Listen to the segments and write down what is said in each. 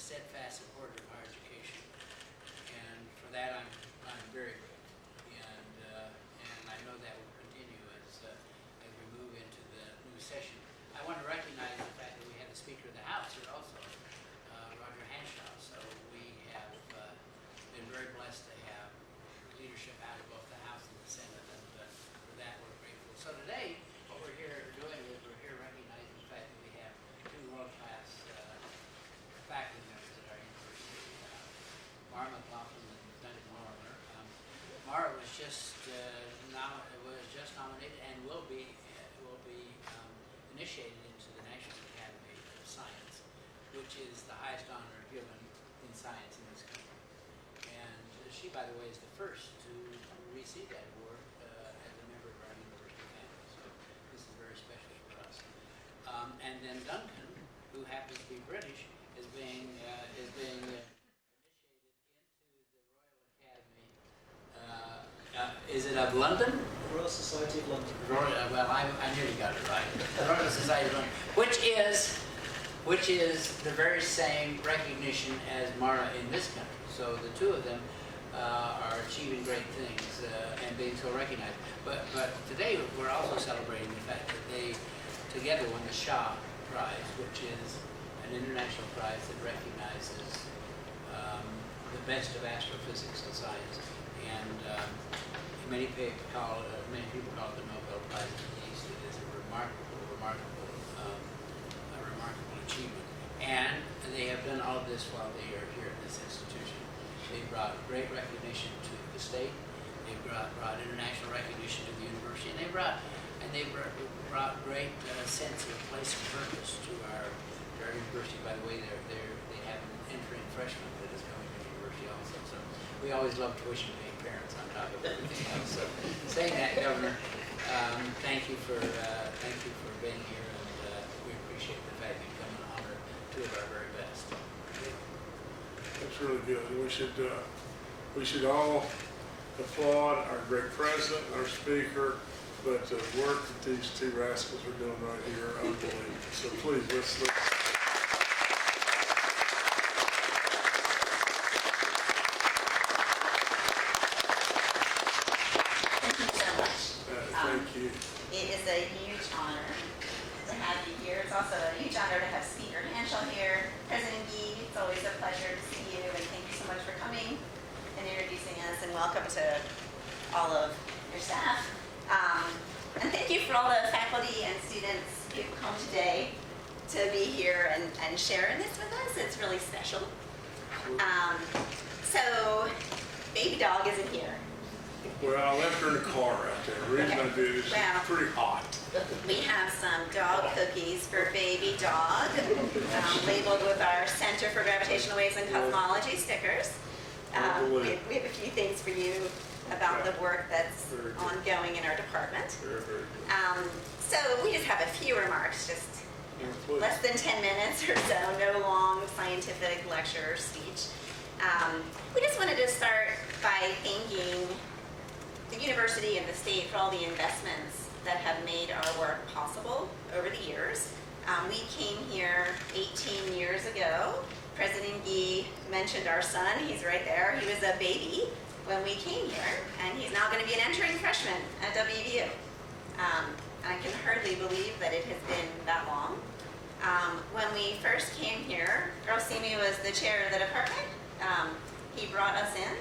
steadfast supporter of higher education, and for that I'm very grateful. And I know that will continue as we move into the new session. I want to recognize the fact that we have the Speaker of the House here also, Roger Hanshaw. So we have been very blessed to have leadership out of both the House and the Senate, and for that we're grateful. So today, what we're here doing is we're here recognizing the fact that we have two world-class faculty members at our university, Mara McLaughlin and Duncan Lorimer. Mara was just nominated and will be initiated into the National Academy of Science, which is the highest honor given in science in this country. And she, by the way, is the first to receive that award as a member of our university family. So this is very special for us. And then Duncan, who happens to be British, is being initiated into the Royal Academy. Is it of London? The Royal Society of London. Well, I nearly got it right. The Royal Society of London, which is the very same recognition as Mara in this country. So the two of them are achieving great things and being so recognized. But today we're also celebrating the fact that they together won the Shaw Prize, which is an international prize that recognizes the best of astrophysics and science. And many people call it the Nobel Prize in the East. It is a remarkable achievement. And they have done all of this while they are here at this institution. They brought great recognition to the state. They brought international recognition to the university, and they brought great sense of place and purpose to our university. By the way, they have an entering freshman that is coming to the university also. So we always love tuition paying parents on top of everything else. So saying that, Governor, thank you for being here, and we appreciate the fact that you come and honor two of our very best. That's really good. We should all applaud our great president, our speaker, but the work that these two rascals are doing right here are unbelievable. So please, let's Thank you so much. thank you. It is a huge honor to have you here. It's also a huge honor to have Speaker Hanshaw here. President Gee, it's always a pleasure to see you, and thank you so much for coming and introducing us, and welcome to all of your staff. And thank you for all the faculty and students who've come today to be here and sharing this with us. It's really special. So, baby dog isn't here. Well, I left her in the car out there. The reason I did is it's pretty hot. We have some dog cookies for baby dog, labeled with our Center for Gravitational Waves and Cosmology stickers. We have a few things for you about the work that's ongoing in our department. Very, very good. So we just have a few remarks, just less than 10 minutes or so, no long scientific lecture or speech. We just wanted to start by thanking the university and the state for all the investments that have made our work possible over the years. We came here 18 years ago. President Gee mentioned our son. He's right there. He was a baby when we came here, and he's now going to be an entering freshman at WVU. I can hardly believe that it has been that long. When we first came here, Earl Simi was the chair of the department. He brought us in.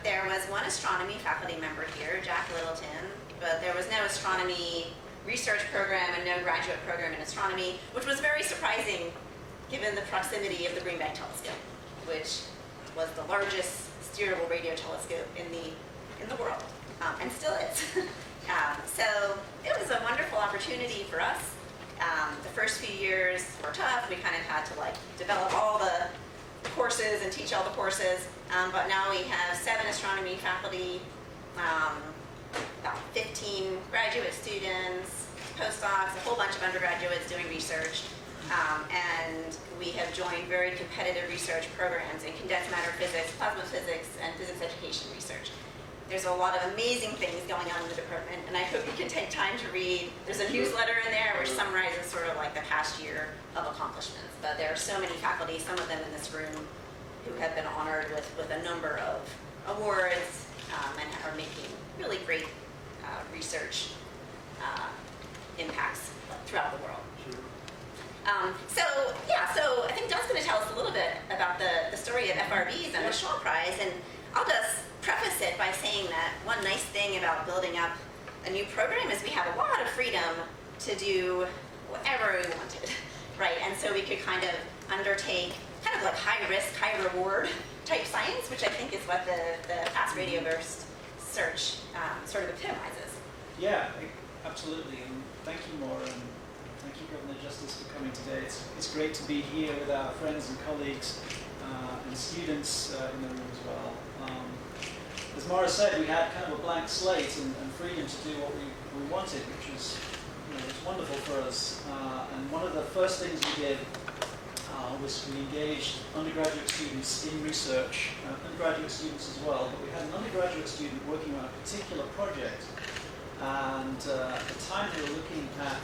There was one astronomy faculty member here, Jack Littleton, but there was no astronomy research program and no graduate program in astronomy, which was very surprising given the proximity of the Green Bank telescope, which was the largest steerable radio telescope in the world, and still is. So it was a wonderful opportunity for us. The first few years were tough. We kind of had to develop all the courses and teach all the courses, but now we have 7 astronomy faculty, about 15 graduate students, postdocs, a whole bunch of undergraduates doing research, and we have joined very competitive research programs in condensed matter physics, plasma physics, and physics education research. There's a lot of amazing things going on in the department, and I hope you can take time to read. There's a newsletter in there which summarizes sort of like the past year of accomplishments. But there are so many faculty, some of them in this room, who have been honored with a number of awards and are making really great research impacts throughout the world. So I think John's going to tell us a little bit about the story of FRBs and the Shaw Prize, and I'll just preface it by saying that one nice thing about building up a new program is we have a lot of freedom to do whatever we wanted, right? And so we could kind of undertake kind of like high risk, high reward type science, which I think is what the Fast Radio Burst search sort of epitomizes. Yeah, absolutely. And thank you, Maura, and thank you, Governor Justice, for coming today. It's great to be here with our friends and colleagues and students in the room as well. As Maura said, we had kind of a blank slate and freedom to do what we wanted, which was, was wonderful for us. And one of the first things we did was we engaged undergraduate students in research, and graduate students as well, but we had an undergraduate student working on a particular project, and at the time we were looking at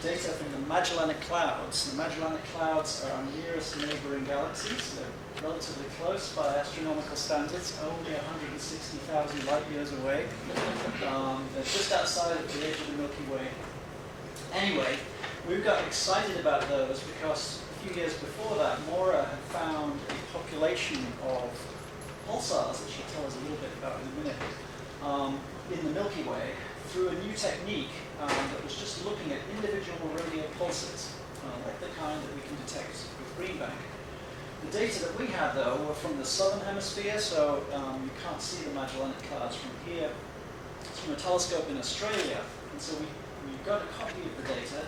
data from the Magellanic Clouds. The Magellanic Clouds are our nearest neighboring galaxies. They're relatively close by astronomical standards, only 160,000 light years away. They're just outside of the edge of the Milky Way. Anyway, we got excited about those because a few years before that, Maura had found a population of pulsars that she'll tell us a little bit about in a minute, in the Milky Way through a new technique that was just looking at individual radio pulses, like the kind that we can detect with Green Bank. The data that we had, though, were from the southern hemisphere, so you can't see the Magellanic Clouds from here. It's from a telescope in Australia, and so we got a copy of the data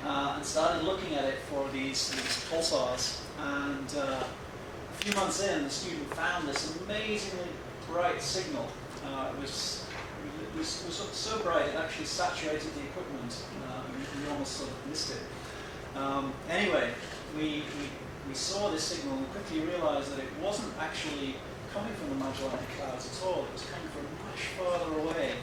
and started looking at it for these pulsars. And a few months in, the student found this amazingly bright signal. It was so bright it actually saturated the equipment. We almost sort of missed it. Anyway, we saw this signal and quickly realized that it wasn't actually coming from the Magellanic Clouds at all. It was coming from much farther away,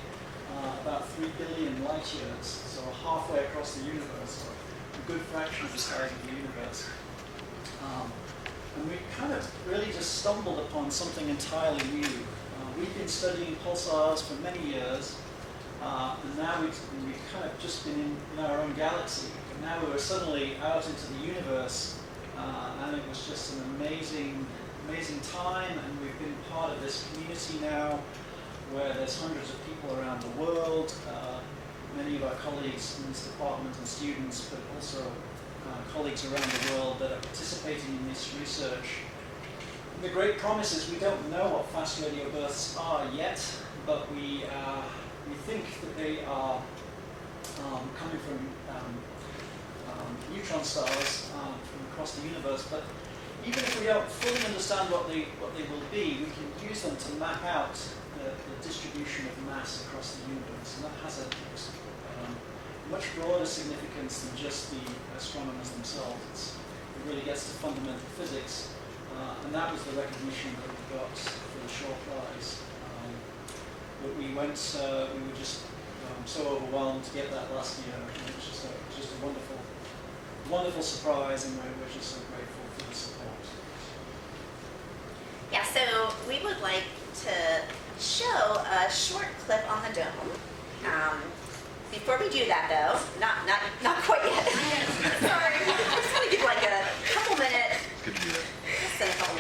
about 3 billion light years, so halfway across the universe, or a good fraction of the size of the universe. And we kind of really just stumbled upon something entirely new. We've been studying pulsars for many years, and now we've kind of just been in our own galaxy. But now we were suddenly out into the universe, and it was just an amazing time. And we've been part of this community now, where there's hundreds of people around the world. Many of our colleagues in this department and students, but also colleagues around the world that are participating in this research. The great promise is we don't know what fast radio bursts are yet, but we think that they are coming from neutron stars from across the universe. But even if we don't fully understand what they will be, we can use them to map out the distribution of mass across the universe, and that has a much broader significance than just the astronomers themselves. It really gets to fundamental physics. And that was the recognition that we got for the Shaw Prize. But we were just so overwhelmed to get that last year. It was just a wonderful surprise, and we're just so grateful for the support. Yeah, so we would like to show a short clip on the dome. Before we do that, though, not quite yet. Sorry, I just want to give like a couple minutes.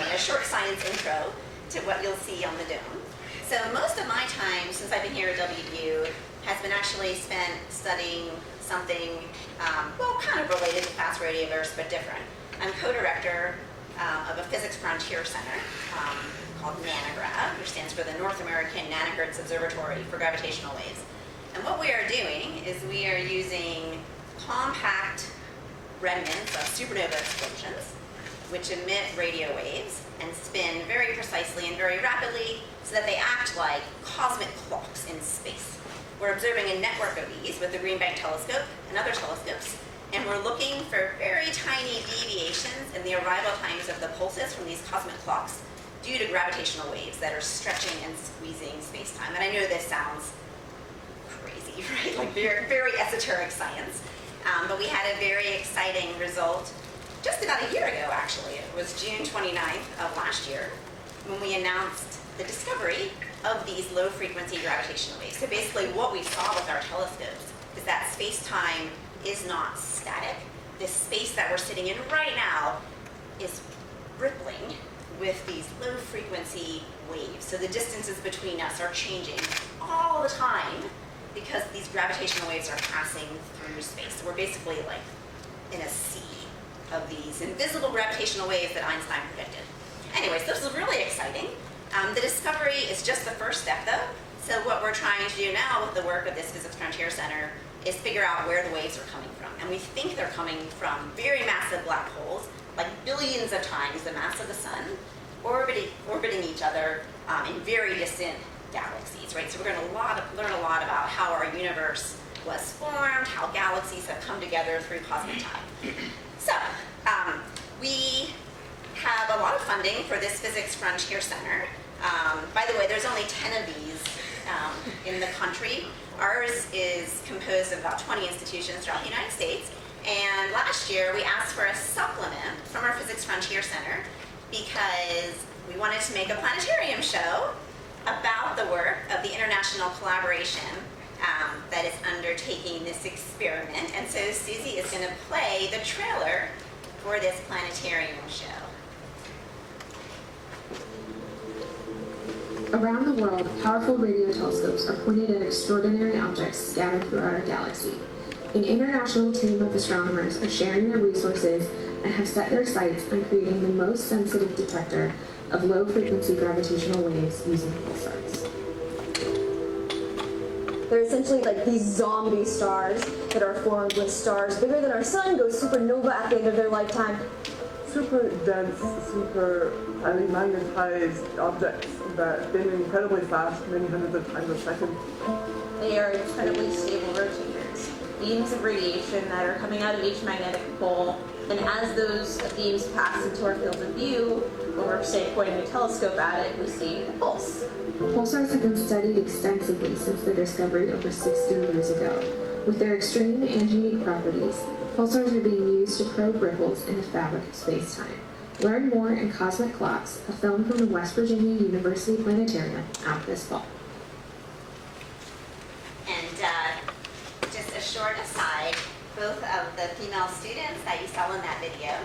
A short science intro to what you'll see on the dome. So most of my time since I've been here at WVU has been actually spent studying something, kind of related to Fast Radio Burst, but different. I'm co-director of a physics frontier center called NanoGrav, which stands for the North American Nanohertz Observatory for Gravitational Waves. And what we are doing is we are using compact remnants of supernova explosions, which emit radio waves and spin very precisely and very rapidly so that they act like cosmic clocks in space. We're observing a network of these with the Green Bank telescope and other telescopes, and we're looking for very tiny deviations in the arrival times of the pulses from these cosmic clocks due to gravitational waves that are stretching and squeezing space-time. And I know this sounds crazy, right? Like very, very esoteric science. But we had a very exciting result just about a year ago, actually. It was June 29th of last year when we announced the discovery of these low-frequency gravitational waves. So basically what we saw with our telescopes is that space-time is not static. This space that we're sitting in right now is rippling with these low-frequency waves. So the distances between us are changing all the time because these gravitational waves are passing through space. So we're basically like in a sea of these invisible gravitational waves that Einstein predicted. Anyways, this is really exciting. The discovery is just the first step though. So what we're trying to do now with the work of this Physics Frontier Center is figure out where the waves are coming from. And we think they're coming from very massive black holes, like billions of times the mass of the sun, orbiting each other in very distant galaxies, right? So we're going to learn a lot about how our universe was formed, how galaxies have come together through cosmic time. So we have a lot of funding for this Physics Frontier Center. By the way, there's only 10 of these in the country. Ours is composed of about 20 institutions throughout the United States. And last year, we asked for a supplement from our Physics Frontier Center because we wanted to make a planetarium show about the work of the international collaboration that is undertaking this experiment. And so Susie is going to play the trailer for this planetarium show. Around the world, powerful radio telescopes are pointed at extraordinary objects scattered throughout our galaxy. An international team of astronomers are sharing their resources and have set their sights on creating the most sensitive detector of low-frequency gravitational waves using pulsars. They're essentially like these zombie stars that are formed when stars bigger than our sun go supernova at the end of their lifetime. Super dense, super highly magnetized objects that spin incredibly fast, many hundreds of times a second. They are incredibly stable rotators, beams of radiation that are coming out of each magnetic pole, and as those beams pass into our field of view, when we're, say, pointing a telescope at it, we see a pulse. Pulsars have been studied extensively since their discovery over 60 years ago. With their extreme and unique properties, pulsars are being used to probe ripples in the fabric of space-time. Learn more in Cosmic Clocks, a film from the West Virginia University Planetarium, out this fall. And just a short aside, both of the female students that you saw in that video,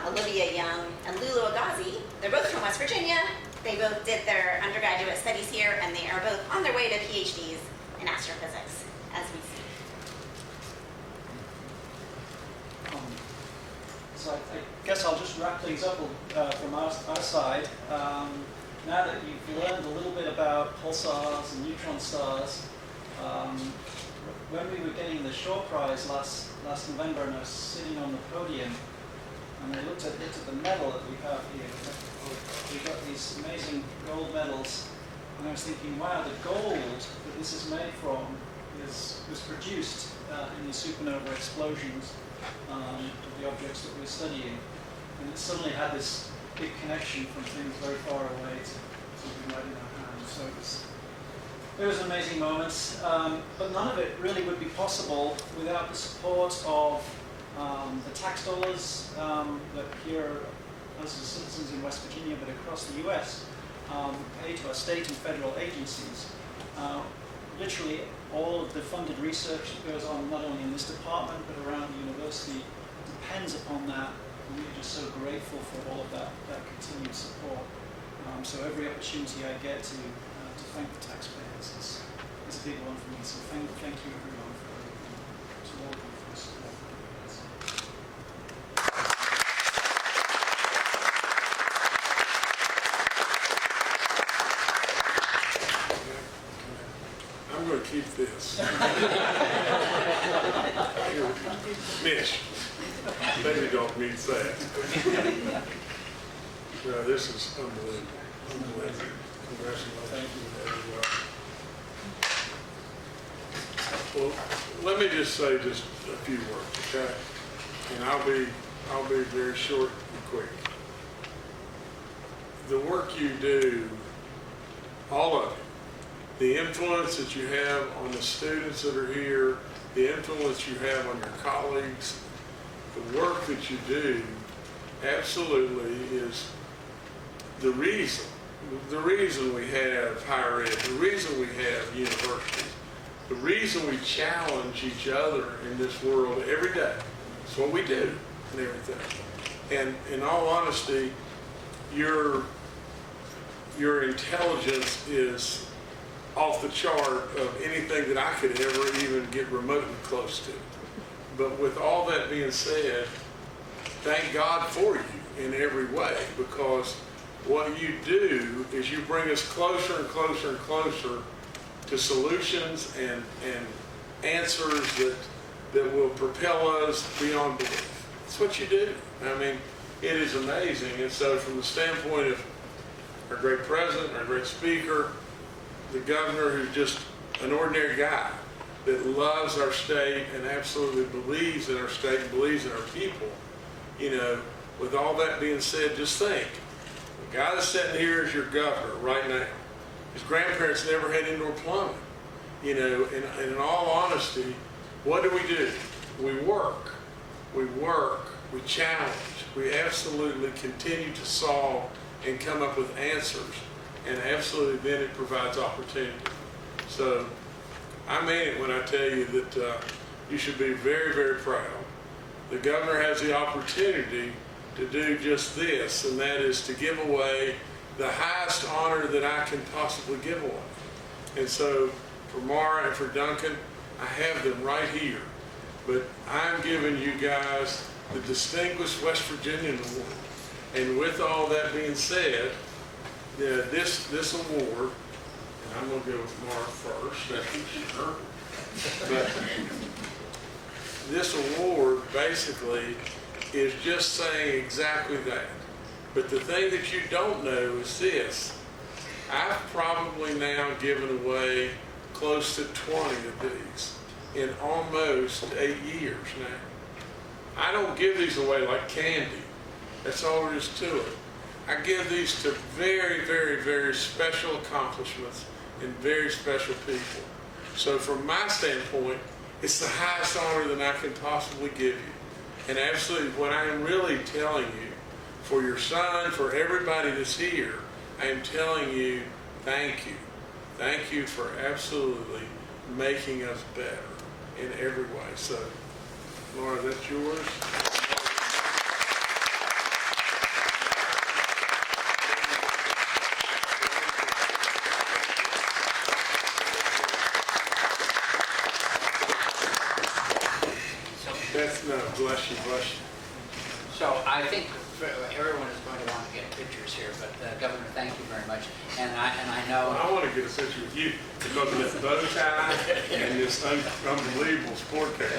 Olivia Young and Lulu Agazi, they're both from West Virginia. They both did their undergraduate studies here, and they are both on their way to PhDs in astrophysics, as we see. So I guess I'll just wrap things up from our side. Now that you've learned a little bit about pulsars and neutron stars, when we were getting the Shaw Prize last November, and I was sitting on the podium, and I looked at the medal that we have here. We've got these amazing gold medals, and I was thinking, wow, the gold that this is made from was produced in the supernova explosions of the objects that we're studying. And it suddenly had this big connection from things very far away to something right in our hands. So it was amazing moments, but none of it really would be possible without the support of the tax dollars that here, as citizens in West Virginia, but across the US, pay to our state and federal agencies. Literally all of the funded research that goes on not only in this department but around the university depends upon that, and we're just so grateful for all of that continued support. So every opportunity I get to thank the taxpayers is a big one for me. So thank you everyone to all of you for the support. I'm going to keep this. Here, Mitch, maybe don't mean that. No, this is unbelievable. Unbelievable. Congratulations. Well, let me just say just a few words, okay? And I'll be very short and quick. the work you do, all of it, the influence that you have on the students that are here, the influence you have on your colleagues, the work that you do absolutely is the reason we have higher ed, the reason we have universities, the reason we challenge each other in this world every day. It's what we do and everything. And in all honesty, your intelligence is off the chart of anything that I could ever even get remotely close to. But with all that being said, thank God for you in every way, because what you do is you bring us closer and closer and closer to solutions and answers that will propel us beyond belief. That's what you do. I mean, it is amazing. And so from the standpoint of our great president, our great speaker, the governor, who's just an ordinary guy that loves our state and absolutely believes in our state and believes in our people, you know, with all that being said, just think, the guy that's sitting here is your governor right now. His grandparents never had indoor plumbing. You know, and in all honesty, what do? We work, we challenge, we absolutely continue to solve and come up with answers, and absolutely then it provides opportunity. So I mean it when I tell you that you should be very, very proud. The governor has the opportunity to do just this, and that is to give away the highest honor that I can possibly give away. And so for Mara and for Duncan, I have them right here. But I'm giving you guys the Distinguished West Virginian Award. And with all that being said, this award, and I'm going to go with Mara first, that's for sure. But this award basically is just saying exactly that. But the thing that you don't know is this. I've probably now given away close to 20 of these in almost 8 years now. I don't give these away like candy. That's all there is to it. I give these to very, very, very special accomplishments and very special people. So from my standpoint, it's the highest honor that I can possibly give you. And absolutely, what I am really telling you, for your son, for everybody that's here, I am telling you, thank you. Thank you for absolutely making us better in every way. So, Laura, that's yours. Bless you, bless you. So I think everyone is going to want to get pictures here, but Governor, thank you very much. And I know. Well, I want to get a picture with you because of this bow tie and this unbelievable sport cap.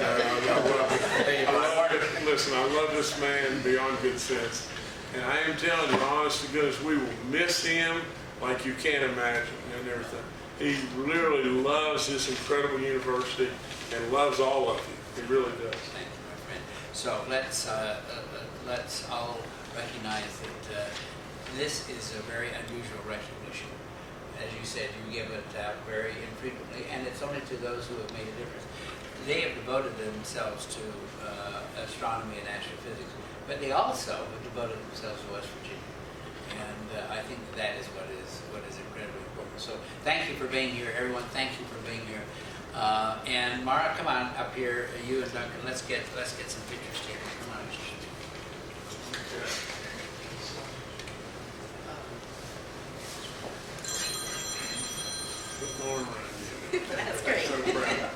Listen, I love this man beyond good sense. And I am telling you, honest to goodness, we will miss him like you can't imagine and everything. He literally loves this incredible university and loves all of you. He really does. Thank you, my friend. So let's all recognize that this is a very unusual recognition. As you said, you give it out very infrequently, and it's only to those who have made a difference. They have devoted themselves to astronomy and astrophysics, but they also have devoted themselves to West Virginia. And I think that is what is incredibly important. So thank you for being here, everyone. Thank you for being here. And Mara, come on up here. You and Duncan, let's get some pictures taken. Come on. Put more around you. That's great. So proud.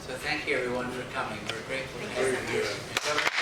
So thank you everyone for coming. We're grateful to have you here.